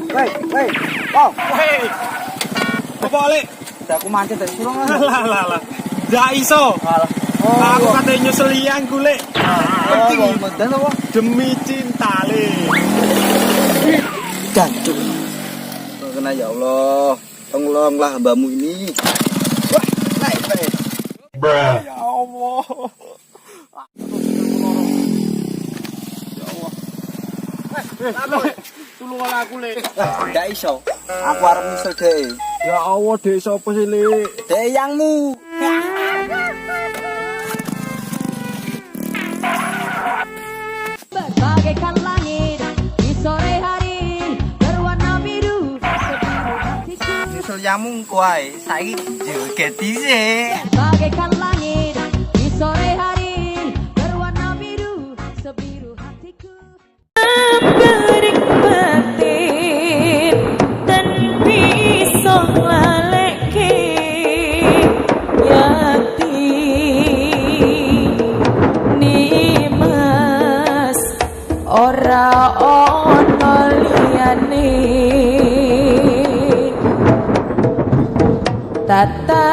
Wei. Oh, Hei. Apa lek? aku mancet dari surung Lah. Ndak iso. Aku katanya nyusul yang golek. Penting medan apa? demi cinta le. Jancuk. Kena ya Allah. Tolonglah hambamu ini. Wah, naik. Ya Allah. Tulung aku le. Ndak iso. Aku arep nyusul dhewe. Ya Allah, dek sapa sih le? Dek yangmu. Bagaikan langit di sore hari berwarna biru sebiru hatiku. Nyusul yangmu engko ae. Saiki joget dhisik. Bagaikan langit di sore hari berwarna biru sebiru hatiku. Bering batin dan bisa ngaleke yati nimas ora ono liyane tata